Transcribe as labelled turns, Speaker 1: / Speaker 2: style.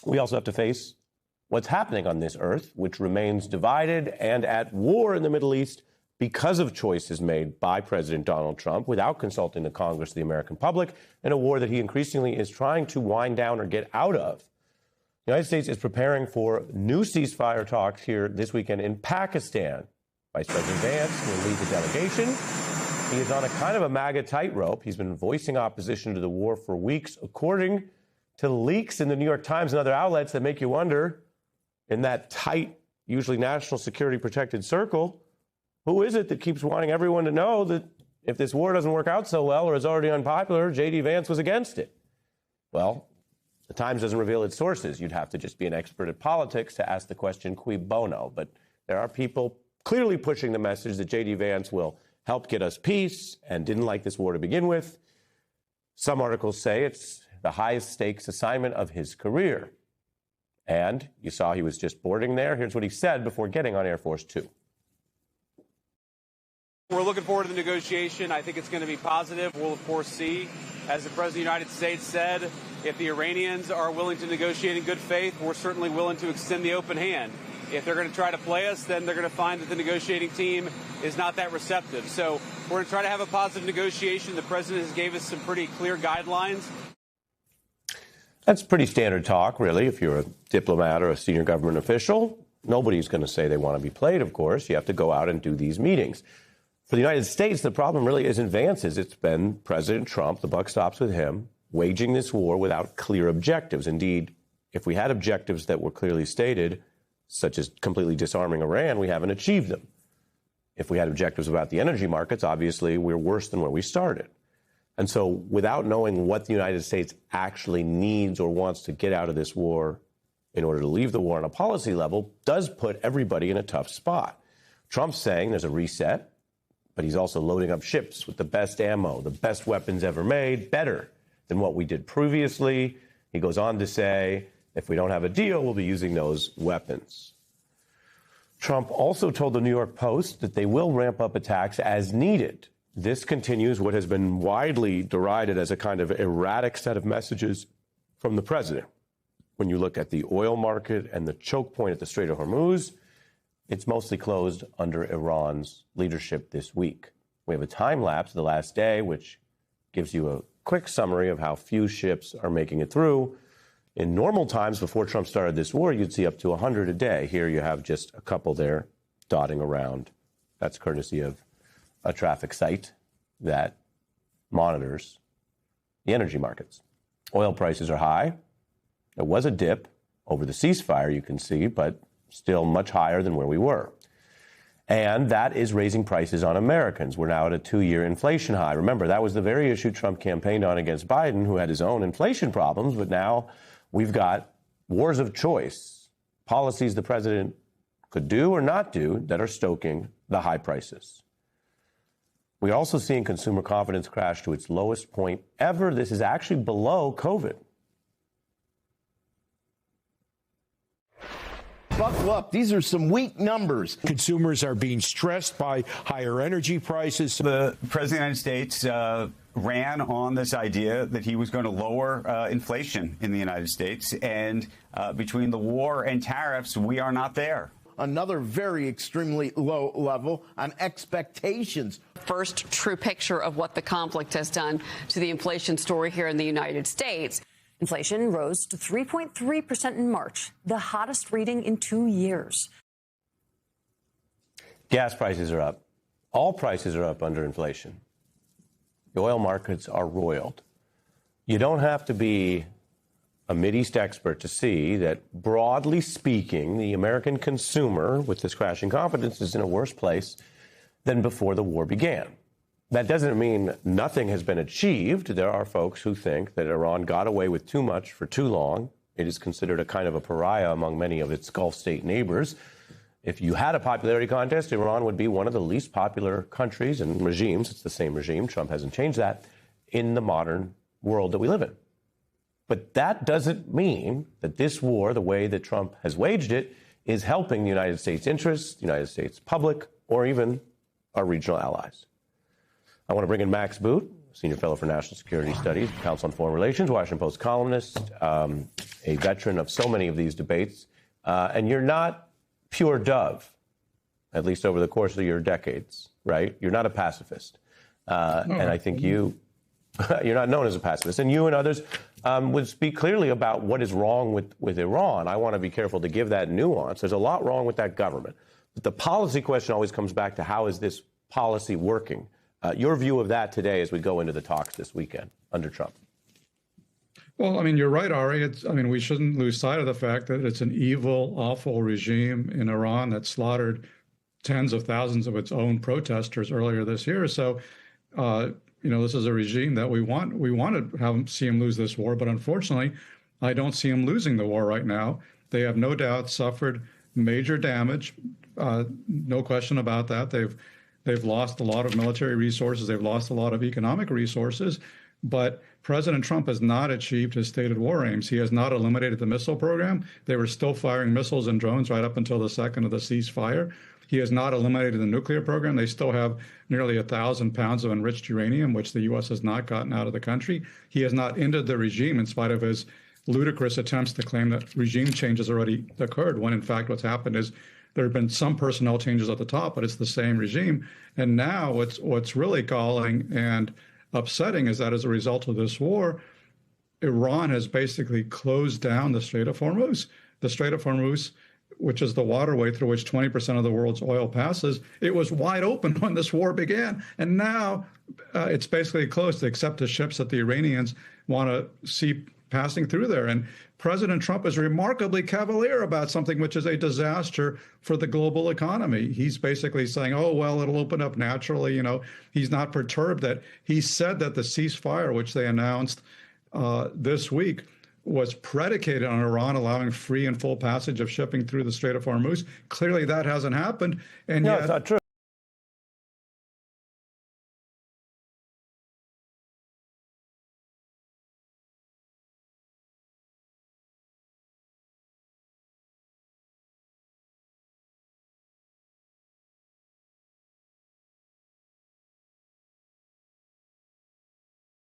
Speaker 1: we also have to face what's happening on this earth, which remains divided and at war in the Middle East because of choices made by President Donald Trump without consulting the Congress of the American public, in a war that he increasingly is trying to wind down or get out of. The United States is preparing for new ceasefire talks here this weekend in Pakistan. Vice President Vance will lead the delegation. He is on a kind of a MAGA tightrope. He's been voicing opposition to the war for weeks, according to leaks in the New York Times and other outlets that make you wonder, in that tight, usually national security protected circle, who is it that keeps wanting everyone to know that if this war doesn't work out so well or is already unpopular, J.D. Vance was against it? Well, the Times doesn't reveal its sources. You'd have to just be an expert at politics to ask the question, cui bono? But there are people clearly pushing the message that J.D. Vance will help get us peace and didn't like this war to begin with. Some articles say it's the highest stakes assignment of his career. And you saw he was just boarding there. Here's what he said before getting on Air Force Two.
Speaker 2: We're looking forward to the negotiation. I think it's going to be positive. We'll, of course, see. As the President of the United States said, if the Iranians are willing to negotiate in good faith, we're certainly willing to extend the open hand. If they're going to try to play us, then they're going to find that the negotiating team is not that receptive. So we're going to try to have a positive negotiation. The President has gave us some pretty clear guidelines.
Speaker 1: That's pretty standard talk, really. If you're a diplomat or a senior government official, nobody's going to say they want to be played, of course. You have to go out and do these meetings. For the United States, the problem really isn't Vance's. It's been President Trump, the buck stops with him, waging this war without clear objectives. Indeed, if we had objectives that were clearly stated, such as completely disarming Iran, we haven't achieved them. If we had objectives about the energy markets, obviously we're worse than where we started. And so without knowing what the United States actually needs or wants to get out of this war in order to leave the war on a policy level does put everybody in a tough spot. Trump's saying there's a reset, but he's also loading up ships with the best ammo, the best weapons ever made, better than what we did previously. He goes on to say, if we don't have a deal, we'll be using those weapons. Trump also told the New York Post that they will ramp up attacks as needed. This continues what has been widely derided as a kind of erratic set of messages from the president. When you look at the oil market and the choke point at the Strait of Hormuz, it's mostly closed under Iran's leadership this week. We have a time lapse of the last day, which gives you a quick summary of how few ships are making it through. In normal times, before Trump started this war, you'd see up to 100 a day. Here you have just a couple there dotting around. That's courtesy of a traffic site that monitors the energy markets. Oil prices are high. There was a dip over the ceasefire, you can see, but still much higher than where we were. And that is raising prices on Americans. We're now at a 2-year inflation high. Remember, that was the very issue Trump campaigned on against Biden, who had his own inflation problems, but now we've got wars of choice, policies the president could do or not do that are stoking the high prices. We're also seeing consumer confidence crash to its lowest point ever. This is actually below COVID.
Speaker 3: Buckle up. These are some weak numbers.
Speaker 4: Consumers are being stressed by higher energy prices.
Speaker 5: The President of the United States ran on this idea that he was going to lower inflation in the United States. And between the war and tariffs, we are not there.
Speaker 3: Another very extremely low level on expectations.
Speaker 6: First true picture of what the conflict has done to the inflation story here in the United States. Inflation rose to 3.3% in March, the hottest reading in 2 years.
Speaker 1: Gas prices are up. All prices are up under inflation. The oil markets are roiled. You don't have to be a Mideast expert to see that, broadly speaking, the American consumer, with this crashing confidence, is in a worse place than before the war began. That doesn't mean nothing has been achieved. There are folks who think that Iran got away with too much for too long. It is considered a kind of a pariah among many of its Gulf state neighbors. If you had a popularity contest, Iran would be one of the least popular countries and regimes. It's the same regime. Trump hasn't changed that in the modern world that we live in. But that doesn't mean that this war, the way that Trump has waged it, is helping the United States interests, the United States public, or even our regional allies. I want to bring in Max Boot, Senior Fellow for National Security Studies, Council on Foreign Relations, Washington Post columnist. a veteran of so many of these debates, and you're not pure dove, at least over the course of your decades, right? You're not a pacifist. And I think you're not known as a pacifist. And you and others would speak clearly about what is wrong with Iran. I want to be careful to give that nuance. There's a lot wrong with that government. But the policy question always comes back to how is this policy working? Your view of that today as we go into the talks this weekend under Trump.
Speaker 7: Well, I mean, you're right, Ari. We shouldn't lose sight of the fact that it's an evil, awful regime in Iran that slaughtered tens of thousands of its own protesters earlier this year. So, this is a regime that we want to see him lose this war. But unfortunately, I don't see him losing the war right now. They have no doubt suffered major damage. No question about that. They've lost a lot of military resources. They've lost a lot of economic resources. But President Trump has not achieved his stated war aims. He has not eliminated the missile program. They were still firing missiles and drones right up until the second of the ceasefire. He has not eliminated the nuclear program. They still have nearly 1,000 pounds of enriched uranium, which the U.S. has not gotten out of the country. He has not ended the regime in spite of his ludicrous attempts to claim that regime change has already occurred, when in fact what's happened is there have been some personnel changes at the top, but it's the same regime. And now what's really galling and upsetting is that as a result of this war, Iran has basically closed down the Strait of Hormuz. The Strait of Hormuz, which is the waterway through which 20% of the world's oil passes, it was wide open when this war began. And now it's basically closed, except the ships that the Iranians want to see passing through there. And President Trump is remarkably cavalier about something which is a disaster for the global economy. He's basically saying, oh, well, it'll open up naturally. He's not perturbed that he said that the ceasefire, which they announced this week, was predicated on Iran allowing free and full passage of shipping through the Strait of Hormuz. Clearly, that hasn't happened. And
Speaker 1: no,
Speaker 7: yet,
Speaker 1: it's not true.